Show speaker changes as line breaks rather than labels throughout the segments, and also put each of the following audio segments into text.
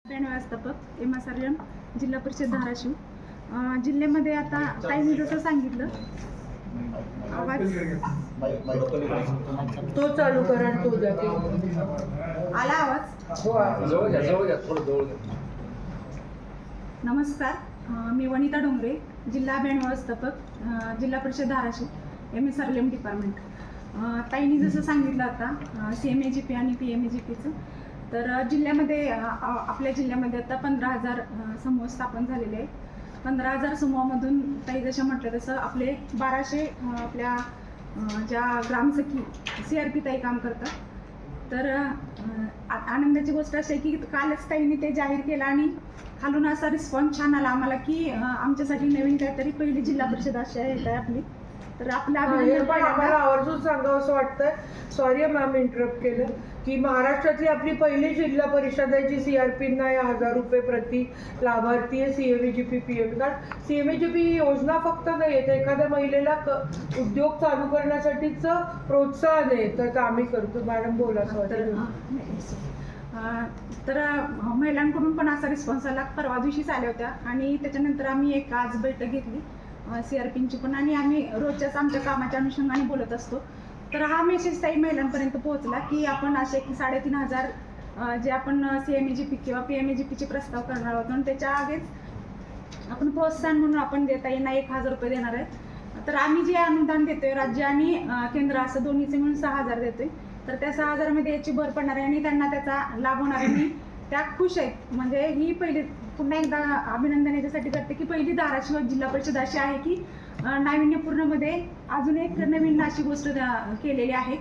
व्यवस्थापक MSRM जिल्हा परिषद धाराशिव. जिल्ह्यामध्ये आता ताईंनी जसं सांगितलं, आवाज
तो चालू करा आणि तो द्या.
आला आवाज?
जवळ घ्या थोडं जवळ घ्या.
नमस्कार, मी वनिता डोंगरे, जिल्हा बँड व्यवस्थापक, जिल्हा परिषद धाराशिव, MSRM डिपार्टमेंट. ताईंनी जसं सांगितलं आता CMAGP आणि PMAGPचं, तर जिल्ह्यामध्ये आपल्या जिल्ह्यामध्ये आता 15,000 समूह स्थापन झालेले आहे. 15,000 समूहामधून ताई जशा म्हटलं तसं आपले 1200 आपल्या ज्या ग्रामसखी CRP ताई काम करतात. तर आनंदाची गोष्ट अशी आहे की कालच ताईंनी ते जाहीर केलं आणि खालून असा रिस्पॉन्स छान आला आम्हाला की आमच्यासाठी नवीन काहीतरी पहिली जिल्हा परिषद अशी येत आहे आपली. तर आपल्या
आम्हाला आवर्जून सांगावं असं वाटतंय, सॉरी मॅम इंटरप्ट केलं, की महाराष्ट्रातली आपली पहिली जिल्हा परिषद आहे जी CRPंना 1000 रुपये प्रति लाभार्थी आहे. CMAGP PM. कारण CMAGP ही योजना फक्त नाही आहे, तर एखाद्या महिलेला उद्योग चालू करण्यासाठीच प्रोत्साहन आहे, तर आम्ही करतो. मॅडम बोला.
तर महिलांकडून पण असा रिस्पॉन्स आला. परवा दिवशीच आल्या होत्या आणि त्याच्यानंतर आम्ही एक आज बैठक घेतली CRPंची पण, आणि आम्ही रोजच्याच आमच्या कामाच्या अनुषंगाने बोलत असतो. तर हा मेसेज ताई महिलांपर्यंत पोहोचला की आपण असे की 3,500 जे आपण CMAGP किंवा PMAGPचे प्रस्ताव करणार आहोत आणि त्याच्या आगेच आपण प्रोत्साहन म्हणून आपण ताईंना 1,000 रुपये देणार आहे. तर आम्ही जे अनुदान देतोय राज्य आणि केंद्र असं दोन्हीचे मिळून 6,000 देतोय. तर त्या 6,000 मध्ये याची भर पडणार आहे आणि त्यांना त्याचा लाभ होणार आहे आणि त्या खुश आहेत. म्हणजे ही पहिली, पुन्हा एकदा अभिनंदन याच्यासाठी करते की पहिली धाराशिव जिल्हा परिषद अशी आहे की नाविन्यपूर्णमध्ये अजून एक नवीन अशी गोष्ट केलेली आहे.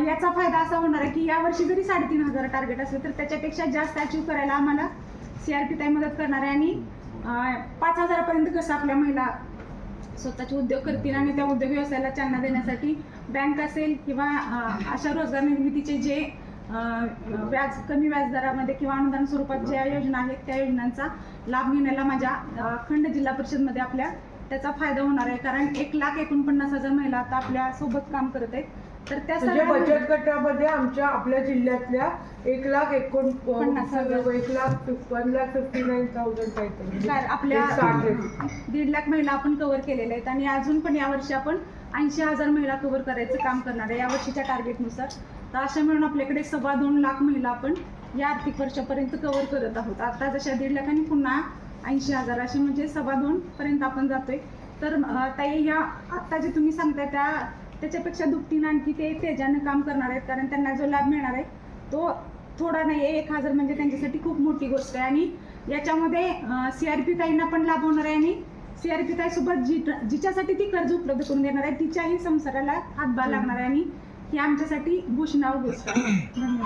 याचा फायदा असा होणार आहे की यावर्षी जरी 3,500 टार्गेट असेल तर त्याच्यापेक्षा जास्त अचीव्ह करायला आम्हाला CRP ताई मदत करणार आहे आणि 5,000 पर्यंत कसं आपल्या महिला स्वतःचे उद्योग करतील आणि त्या उद्योग व्यवसायाला चालना देण्यासाठी बँक असेल किंवा अशा रोजगार निर्मितीचे जे कमी व्याजदरामध्ये किंवा अनुदान स्वरूपात ज्या योजना आहेत त्या योजनांचा लाभ घेण्याला माझ्या खंड जिल्हा परिषदमध्ये आपल्या त्याचा फायदा होणार आहे. कारण 1,49,000 महिला आता आपल्या सोबत काम करत आहेत. तर त्या सगळ्या
बचत गटामध्ये आपल्या जिल्ह्यातल्या 1,59,000 काहीतरी
आपल्या 1.5 लाख महिला आपण कव्हर केलेल्या आहेत आणि अजून पण यावर्षी आपण 80,000 महिला कव्हर करायचं काम करणार आहे यावर्षीच्या टार्गेटनुसार. तर अशा मिळून आपल्याकडे 2.25 लाख महिला आपण या आर्थिक वर्षापर्यंत कव्हर करत आहोत. आता जशा 1.5 लाख आणि पुन्हा 80,000 अशी म्हणजे 2.25 पर्यंत आपण जातोय. तर ताई ह्या आत्ता जे तुम्ही सांगताय त्याच्यापेक्षा दुपटीनं आणखी ते तेजानं काम करणार आहेत. कारण त्यांना जो लाभ मिळणार आहे तो थोडा नाही आहे. 1,000 म्हणजे त्यांच्यासाठी खूप मोठी गोष्ट आहे आणि याच्यामध्ये CRP ताईंना पण लाभ होणार आहे आणि CRP ताईसोबत जिच्यासाठी ती कर्ज उपलब्ध करून देणार आहे तिच्याही संसाराला हातभार लागणार आहे आणि ही आमच्यासाठी भूषणाव गोष्ट आहे.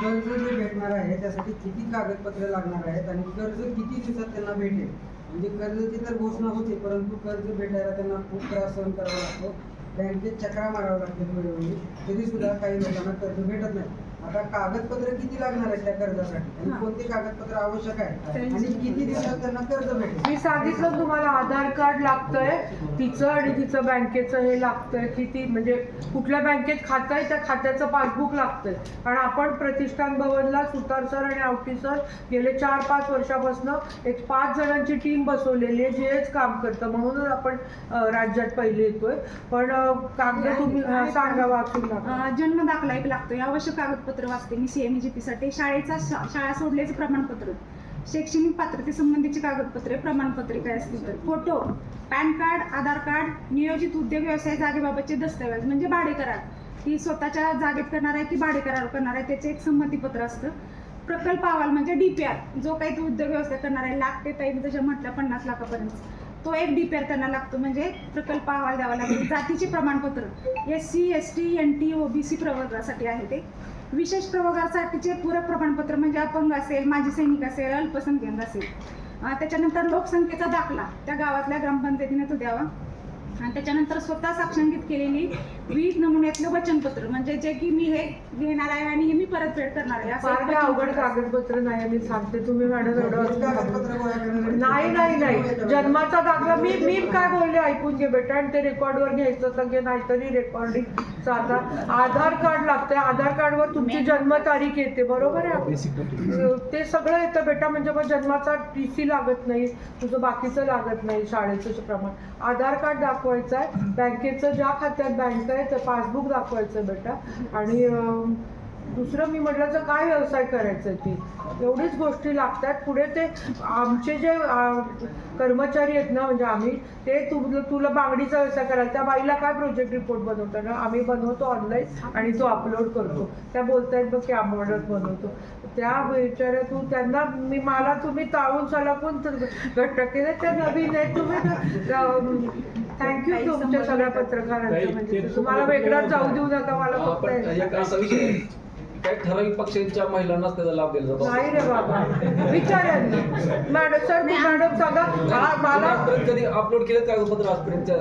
कर्ज जे भेटणार आहे त्यासाठी किती कागदपत्रे लागणार आहेत आणि कर्ज किती दिवसात त्यांना भेटेल? म्हणजे कर्जाची तर घोषणा होते, परंतु कर्ज भेटायला त्यांना खूप त्रास सहन करावा लागतो. बँकेत चक्रा मारावं लागते वेळोवेळी, तरी सुद्धा काही लोकांना कर्ज भेटत नाही. आता कागदपत्र किती लागणार आहेत त्या कर्जासाठी आणि कोणते कागदपत्र आवश्यक आहे आणि किती दिवसात त्यांना कर्ज भेटेल?
मी सांगितलं तुम्हाला, आधार कार्ड लागतंय तिचं आणि तिचं बँकेचं हे लागतंय. किती म्हणजे कुठल्या बँकेत खातं आहे त्या खात्याचं पासबुक लागतंय. कारण आपण प्रतिष्ठान भवनला सुतार सर आणि आवटी सर गेले 4-5 वर्षापासून एक 5 जणांची टीम बसवलेली आहे जे हेच काम करतं. म्हणूनच आपण राज्यात पहिले येतोय. पण कागद तुम्ही सांगा वाचून टाका.
जन्म दाखला एक लागतोय, आवश्यक कागदपत्र वाचते मी CMAGP साठी. शाळा सोडल्याचं प्रमाणपत्र, शैक्षणिक पात्रतेसंबंधीची कागदपत्रे, प्रमाणपत्रे काय असतील तर, फोटो, पॅन कार्ड, आधार कार्ड, नियोजित उद्योग व्यवसाय जागेबाबतचे दस्तऐवज म्हणजे भाडे करार, की स्वतःच्या जागेत करणार आहे की भाडे करार करणार आहे त्याचे एक संमतीपत्र असतं. प्रकल्प अहवाल म्हणजे DPR, जो काही तो उद्योग व्यवसाय करणार आहे, लाख ते ताई जशा म्हटलं 50 लाखापर्यंत, तो एक DPR त्यांना लागतो म्हणजे प्रकल्प अहवाल द्यावा लागेल. जातीचे प्रमाणपत्र SC ST NT OBC प्रवर्गासाठी आहे ते. विशेष प्रवर्गासाठीचे पूरक प्रमाणपत्र म्हणजे अपंग असेल, माजी सैनिक असेल, अल्पसंख्याक असेल. त्याच्यानंतर लोकसंख्येचा दाखला त्या गावातल्या ग्रामपंचायतीने तो द्यावा. आणि त्याच्यानंतर स्वतः साक्षांकित केलेली विविध नमुन्यातलं वचनपत्र, म्हणजे जे की मी हे घेणार आहे आणि हे मी परतफेड करणार आहे असं
फार
एक
काही अवघड
वचनपत्र असतं.
कागदपत्र नाही मी सांगते, तुम्ही मॅडम एवढं
कागदपत्र गोळा करण्यासाठी
नाही नाही नाही जन्माचा दाखला मी काय बोलले ऐकून घे बेटा, आणि ते रेकॉर्डवर घ्यायचं तर घे, नाहीतरी रेकॉर्डिंगचा आता आधार कार्ड लागतंय, आधार कार्डवर तुमची जन्मतारीख येते, बरोबर आहे, ते सगळं येतं बेटा, म्हणजे मग जन्माचा TC लागत नाही, तुझं बाकीचं लागत नाही शाळेचं प्रमाण. आधार कार्ड दाखवायचं आहे, बँकेचं ज्या खात्यात बँक आहे ते पासबुक दाखवायचं बेटा, आणि दुसरं मी म्हटलं तर काय व्यवसाय करायचा ती, एवढीच गोष्टी लागतात. पुढे ते आमचे जे कर्मचारी आहेत ना, म्हणजे आम्ही ते तुला बांगडीचा व्यवसाय करायला, त्या बाईला काय प्रोजेक्ट रिपोर्ट बनवतो ना, आम्ही बनवतो ऑनलाईन आणि तो अपलोड करतो, त्या बोलतायत बघ की आंबवडत बनवतो, त्या विचारा तू त्यांना मला तुम्ही ताळून सलापून घट्ट केलं, त्या नवीन आहे तुम्ही. थँक्यू तुमच्या सगळ्या पत्रकारांचं, म्हणजे तुम्हाला वेगळा जाऊ देऊ नका, मला फक्त
एक असा विषय आहे, काही ठराविक पक्षांच्या महिलांनाच त्याचा लाभ दिला जातो.
नाही रे बाबा, विचारांना मॅडम सर मॅडम सांगा मला
आजपर्यंत कधी अपलोड केलं कागदपत्र आजपर्यंतच्या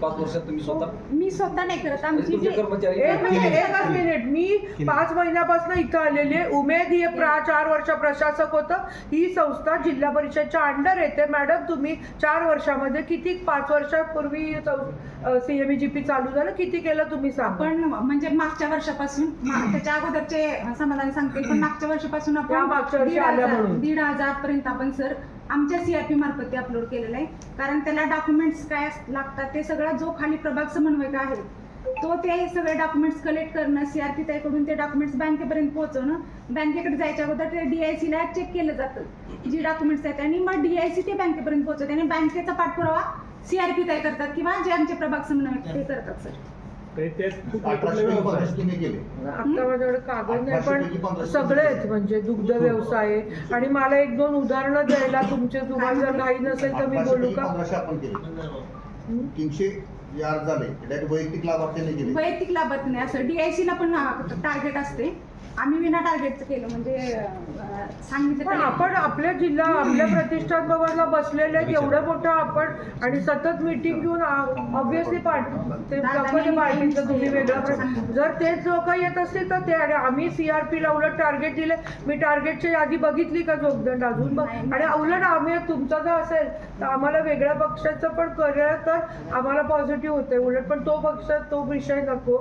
5 वर्षात तुम्ही स्वतः?
मी स्वतः नाही करत, आमची
तुमचे
जी
कर्मचारी
एकच मिनिट, मी 5 महिन्यापासून इथं आलेली आहे. उमेद ही 4 वर्ष प्रशासक होतं, ही संस्था जिल्हा परिषदच्या अंडर येते. मॅडम तुम्ही 4 वर्षामध्ये किती, 5 वर्षापूर्वी CMEGP चालू झालं, किती केलं तुम्ही सांगा.
पण म्हणजे मागच्या वर्षापासून त्याच्या अगोदरचे समाधान सांगते, पण मागच्या वर्षापासून
या
आपण
मागच्या वर्षी आल्या म्हणून.
1,500 पर्यंत आपण सर आमच्या CRP मार्फत ते अपलोड केलेलं आहे, कारण त्याला डॉक्युमेंट्स काय लागतात ते सगळं, जो खाली प्रभाग समन्वयक आहे तो ते सगळे डॉक्युमेंट्स कलेक्ट करणं, CRP ताईकडून ते डॉक्युमेंट्स बँकेपर्यंत पोहोचवणं, बँकेकडे जायच्या अगोदर ते DIC ला चेक केलं जातं जी डॉक्युमेंट्स आहेत, आणि मग DIC ते बँकेपर्यंत पोहोचवते, आणि बँकेचा पाठपुरावा CRP ताई करतात किंवा जे आमचे प्रभाग समन्वयक ते करतात सर.
आता माझ्याकडे कागद नाही, पण सगळे आहेत, म्हणजे दुग्ध व्यवसाय आहे. आणि मला 1-2 उदाहरणं द्यायला तुमचे, तुम्हाला जर काही नसेल तर मी बोलू का?
300 जे अर्ज झाले त्यात वैयक्तिक लाभार्थ्यांनी केले.
वैयक्तिक लाभत नाही, असं DIC ला पण टार्गेट असते, आम्ही विना टार्गेटचं केलं, म्हणजे सांगितलं
पण
तरी.
आपण आपल्या जिल्हा आपल्या प्रतिष्ठान भवनला बसलेले आहेत, एवढं मोठं आपण, आणि सतत मीटिंग घेऊन ऑब्व्हियसली ते पार्टीचं तुम्ही वेगळा जर तेच लोक येत असतील तर ते, आणि आम्ही CRPला उलट टार्गेट दिले, मी टार्गेटची यादी बघितली का जोगदंड अजून बघ, आणि उलट आम्ही तुमचा जर असेल तर आम्हाला वेगळ्या पक्षाचं पण कळलं तर आम्हाला पॉझिटिव्ह होते उलट, पण तो पक्ष तो विषय नको.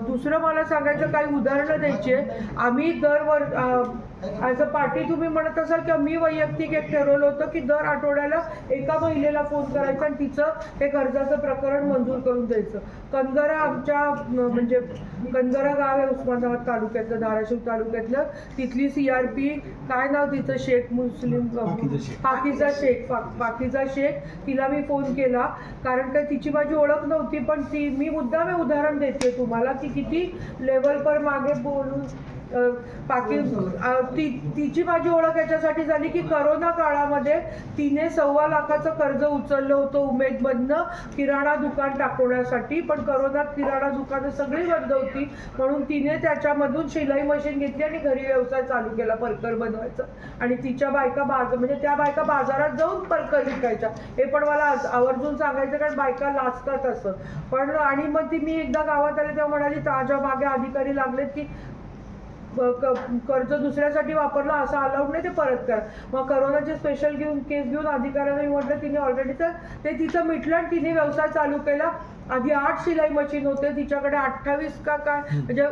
दुसरं मला सांगायचं, काही उदाहरणं द्यायची आहे. आम्ही ॲज अ पार्टी तुम्ही म्हणत असाल की मी वैयक्तिक एक ठरवलं होतं की दर आठवड्याला एका महिलेला फोन करायचा आणि तिचं हे कर्जाचं प्रकरण मंजूर करून द्यायचं. कंदरा आमच्या म्हणजे कंदरा गाव आहे उस्मानाबाद तालुक्यातलं, धाराशिव तालुक्यातलं, तिथली CRP काय नाव तिचं, शेख मुस्लिम पाकिजा शेख, तिला मी फोन केला कारण काय तिची माझी ओळख नव्हती, पण मी मुद्दाम हे उदाहरण देते तुम्हाला की किती लेवल पर मागे बोलून तिची माझी ओळख याच्यासाठी झाली की करोना काळामध्ये तिने 1.25 लाखाचं कर्ज उचललं होतं उमेदमधनं किराणा दुकान टाकवण्यासाठी, पण करोनात किराणा दुकानं सगळी बंद होती, म्हणून तिने त्याच्यामधून शिलाई मशीन घेतली आणि घरी व्यवसाय चालू केला परकर बनवायचं, आणि तिच्या बायका म्हणजे त्या बायका बाजारात जाऊन परकर विकायच्या. हे पण मला आवर्जून सांगायचं कारण बायका लाजतात असं पण. आणि मग ती मी एकदा गावात आले तेव्हा म्हणाली ताज्या मागे अधिकारी लागलेत की कर्ज दुसऱ्यासाठी वापरलं असं अलाउड नाही, ते परत करा. मग करोनाचे स्पेशल केस घेऊन अधिकाऱ्यांना मी म्हटलं तिने ऑलरेडी तर ते तिचं मिटलं आणि तिने व्यवसाय चालू केला. आधी 8 शिलाई मशीन होते तिच्याकडे, 28 का काय म्हणजे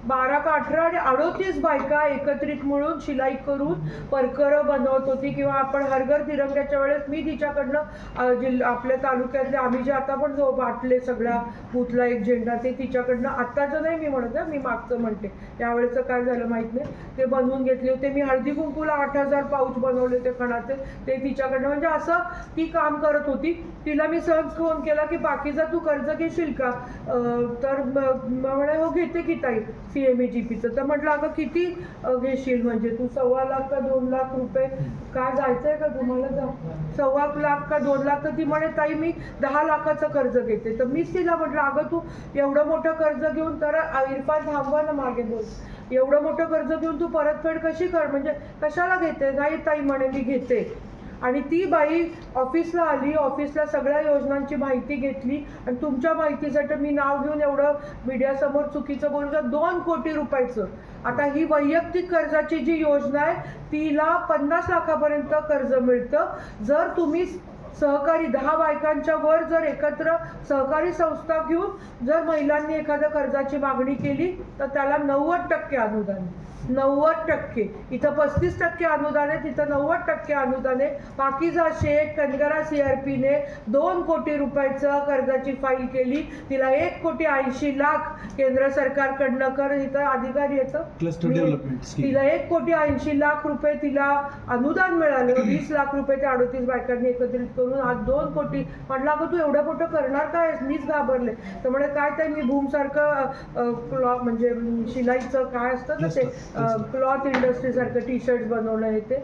12 का 18 आणि 38 बायका एकत्रित मिळून शिलाई करून परकरं बनवत होती. किंवा आपण हरघर तिरंग्याच्या वेळेस मी तिच्याकडनं आपल्या तालुक्यातले आम्ही जे आता पण जो वाटले सगळ्या बूथला एक झेंडा ते तिच्याकडनं, आत्ताचं नाही मी म्हणत मी मागचं म्हणते, यावेळेचं काय झालं माहीत नाही, ते बनवून घेतले होते. मी हळदी कुंकूला 8000 पाऊच बनवले होते खणाचे, ते तिच्याकडनं. म्हणजे असं ती काम करत होती. तिला मी सहज फोन केला की बाकीचा तू कर्ज घेशील का, तर म्हणे हो घेते की ताई CMEGPचं. तर म्हटलं अगं किती घेशील, म्हणजे तू 1.25 लाख का 2 लाख रुपये, काय जायचंय का तुम्हाला, 1.25 लाख का 2 लाख. तर ती म्हणे ताई मी 10 लाखाचं कर्ज घेते. तर मीच तिला म्हटलं अगं तू एवढं मोठं कर्ज घेऊन, तर इरफान थांबवा ना मागे बोल, एवढं मोठं कर्ज घेऊन तू परतफेड कशी कर, म्हणजे कशाला घेते. नाही ताई म्हणे मी घेते. आणि ती बाई ऑफिसला आली, ऑफिसला सगळ्या योजनांची माहिती घेतली आणि तुमच्या माहितीसाठी मी नाव घेऊन एवढं मीडियासमोर चुकीचं बोललं, 2 कोटी रुपयाचं. आता ही वैयक्तिक कर्जाची जी योजना आहे तिला 50 लाखापर्यंत कर्ज मिळतं. जर तुम्ही सहकारी 10 बायकांच्या वर जर एकत्र सहकारी संस्था घेऊन जर महिलांनी एखाद्या कर्जाची मागणी केली तर त्याला 90% अनुदान. 90%. इथं 35% अनुदान आहे, तिथं 90% अनुदान आहे. पाकिजा शेख कनगरा CRPने 2 कोटी रुपयाचं कर्जाची फाईल केली. तिला 1,80,00,000 केंद्र सरकारकडनं कर, इथं अधिकारी येतं
क्लस्टर डेव्हलपमेंट स्कीम.
तिला 1,80,00,000 रुपये तिला अनुदान मिळालं. 20 लाख रुपये त्या 38 बायकांनी एकत्रित करून आज 2 कोटी. म्हटलं अगं तू एवढं मोठं करणार काय, मीच घाबरले. तर म्हणे काय ते मी भूमसारखं म्हणजे शिलाईचं काय असतं ना ते क्लॉथ इंडस्ट्रीसारखं टी-शर्ट बनवणं हे ते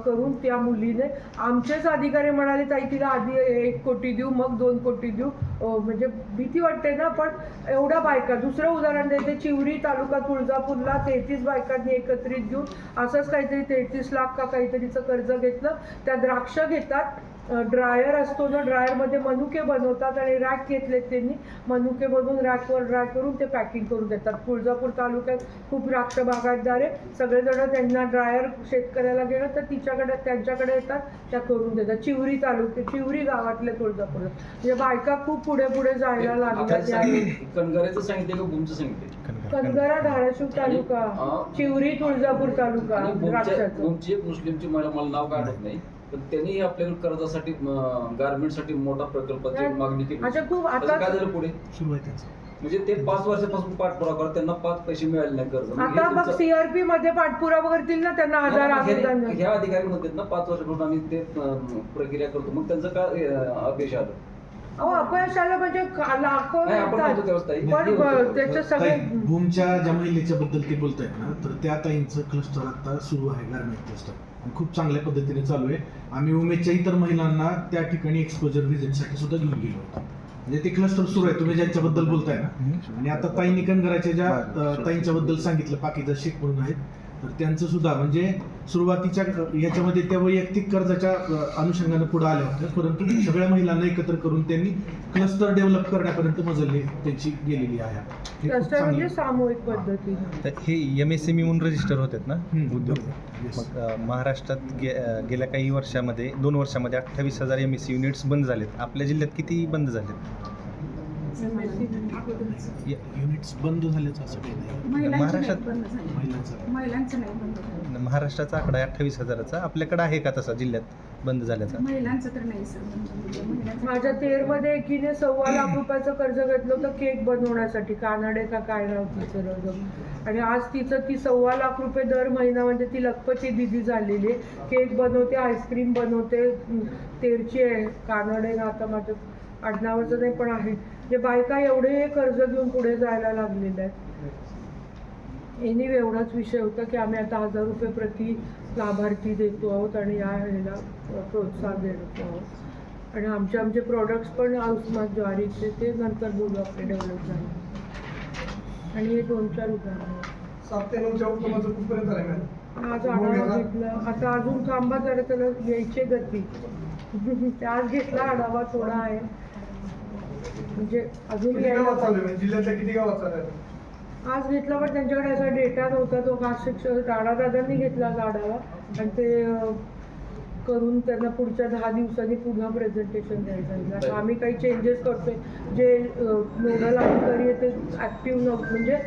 करून त्या मुलीने. आमचेच अधिकारी म्हणाले ताई तिला आधी 1 कोटी देऊ मग 2 कोटी देऊ. म्हणजे भीती वाटते ना. पण एवढ्या बायका, दुसरं उदाहरण देते, चिवरी तालुका तुळजापूरला 33 बायकांनी एकत्रित घेऊन असंच काहीतरी 33 लाख का काहीतरीचं कर्ज घेतलं. त्या द्राक्ष घेतात, ड्रायर असतो ना, ड्रायरमध्ये मनुके बनवतात आणि रॅक घेतलेत त्यांनी. मनुके बनवून रॅकवर ड्राय करून ते पॅकिंग करून देतात. तुळजापूर तालुक्यात खूप द्राक्ष बागायतदार आहे. सगळेजण त्यांना ड्रायर शेतकऱ्याला गेलं तर त्यांच्याकडे येतात, त्या करून देतात. चिवरी गावातले तुळजापूर. म्हणजे बायका खूप पुढे जायला लागल्या.
कणगऱ्याचं सांगितलं का भूमचं सांगितलं?
कनगरा धाराशिव तालुका, चिवरी तुळजापूर तालुका. द्राक्षाचं
भूमची एक मुस्लिमची महिला, मला नाव काय आठवत नाही, पण त्यांनी आपल्याला कर्जासाठी गारमेंटसाठी मोठा प्रकल्पाची मागणी केली.
अच्छा, खूप
त्याचं
आता
काय झालं पुढे?
सुरू आहे त्याचं.
म्हणजे ते 5 वर्षापासून पाठपुरावा करत त्यांना 5 पैसे मिळाले नाही कर्ज.
आता मग CRP मध्ये पाठपुरावा करतील ना, त्यांना 1000 अनुदान.
ह्या अधिकारी म्हणतात ना 5 वर्षापासून आम्ही ते प्रक्रिया करतो, मग त्यांचं काय अपयश आलं?
अहो अपयश आलं म्हणजे लाखो
नाही, आपण
येतात.
म्हणतो तेव्हाच ताई.
पण त्याचं सगळे
ताई, भूमच्या ज्या महिलेच्या बद्दल ते बोलतायत ना, तर त्या ताईंचं क्लस्टर आता सुरू आहे, गारमेंट क्लस्टर, आणि खूप चांगल्या पद्धतीने चालू आहे. आम्ही उमेदच्या इतर महिलांना त्या ठिकाणी एक्सपोजर व्हिजिटसाठी सुद्धा घेऊन गेलो होतो. म्हणजे ते क्लस्टर सुरू आहे तुम्ही ज्यांच्याबद्दल बोलताय ना. आणि आता ताई कणगराच्या ज्या ताईंच्या बद्दल सांगितलं, पाकिजा शेख म्हणून आहेत, तर त्यांचं सुद्धा म्हणजे सुरुवातीच्या याच्यामध्ये त्या वैयक्तिक कर्जाच्या अनुषंगाने पुढे आल्या होत्या, परंतु सगळ्या महिलांना एकत्र करून त्यांनी क्लस्टर डेव्हलप करण्यापर्यंत मजलली त्यांची गेलेली आहे. हे खूप
क्लस्टर म्हणजे
चांगलं.
सामूहिक पद्धतीने.
तर हे MSME म्हणून रजिस्टर होतात ना उद्योग.
Yes.
मग महाराष्ट्रात गेल्या काही वर्षामध्ये 2 वर्षामध्ये 28,000 MSC युनिट्स बंद झालेत. आपल्या जिल्ह्यात किती बंद झालेत?
युनिट्स बंद झाल्याचं असं काही नाही.
महाराष्ट्रात-
महिलांचं नाही बंद झालं.
महाराष्ट्राचा आकडा आहे 28,000चा. आपल्याकडे आहे का तसा जिल्ह्यात बंद झाल्याचा?
महिलांचं तर नाही सर बंद. म्हणजे महिलांचं-
माझ्या तेरमध्ये एकीने 1.25 लाख रुपयाचं कर्ज घेतलं होतं केक बनवण्यासाठी. कानडे का काय नाव तिचं रोज. आणि आज ती 1.25 लाख रुपये दर महिना, म्हणजे ती लखपती दिदी झालेली आहे. केक बनवते, आईस्क्रीम बनवते. तेरची आहे, कानडे ना, आता माझं आडनावाचं नाही पण आहे. जे बायका एवढे कर्ज घेऊन पुढे जायला लागलेले आहेत. एनिवे एवढाच विषय होता की आम्ही आता 1000 रुपये प्रति लाभार्थी देतो आहोत आणि या ह्याला प्रोत्साहन देतो आहोत. आणि आमचे प्रोडक्ट्स पण आयुष्मान ज्वारीचे ते नंतर बोलू आपले डेव्हलप झाले. आणि हे 2-4 उदाहरण
7 ते 9च्या उत्पन्नाचं कुठपर्यंत आहे मॅडम?
आज आढावा घेतला. आता अजून थांबा जरा, त्याला घ्यायची गती. आज घेतला आढावा, थोडा आहे म्हणजे अजून
किती
यायला
गावात चालू
पाहिजे.
आहे? जिल्ह्यातल्या किती गावात चालू आहे?
आज घेतला पण त्यांच्याकडे असा डेटा नव्हता. तो खास शिक्षक राणादादांनी घेतला आढावा आणि ते करून त्यांना पुढच्या 10 दिवसांनी पुन्हा प्रेझेंटेशन द्यायचं. आता आम्ही काही चेंजेस करतोय. जे नोडल अधिकारी आहे ते ॲक्टिव्ह म्हणजे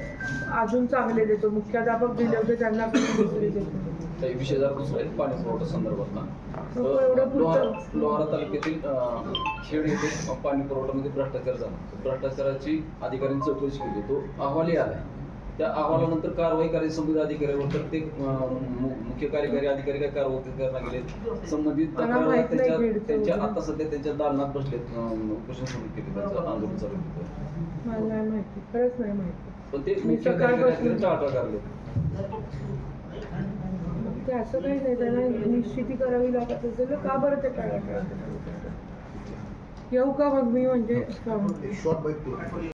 अजून चांगले देतो. मुख्याध्यापक दिले होते त्यांना पण दुसरे देतो.
काही विषय जर दुसरा आहे पाणी पुरवठा संदर्भात ना,
एवढं पुढचं
लोहारा तालुक्यातील खेड येथे पाणी पुरवठ्यामध्ये भ्रष्टाचार झाला. भ्रष्टाचाराची अधिकाऱ्यांनी चौकशी केली, तो अहवालही आला. त्या अहवालानंतर कारवाई करायची संबंधित अधिकाऱ्यावर, तर ते मुख्य कार्यकारी अधिकारी काय कारवाई करण्यात गेले. संबंधित तक्रारदार त्यांच्या आता सध्या त्यांच्या दालनात बसलेत, उपोषण सुरू केले, त्यांचं आंदोलन चालू केलं.
मला नाही माहिती, खरंच नाही माहिती.
पण ते
मी
मुख्य कार्यकारी अधिकारी
सकाळपासून
टाळाटाळ करले.
ते असं काही नाही, त्यांना निश्चिती करावी लागत असेल. का बरं ते टाळाटाळ? येऊ का मग मी म्हणजे
शॉर्ट बाईट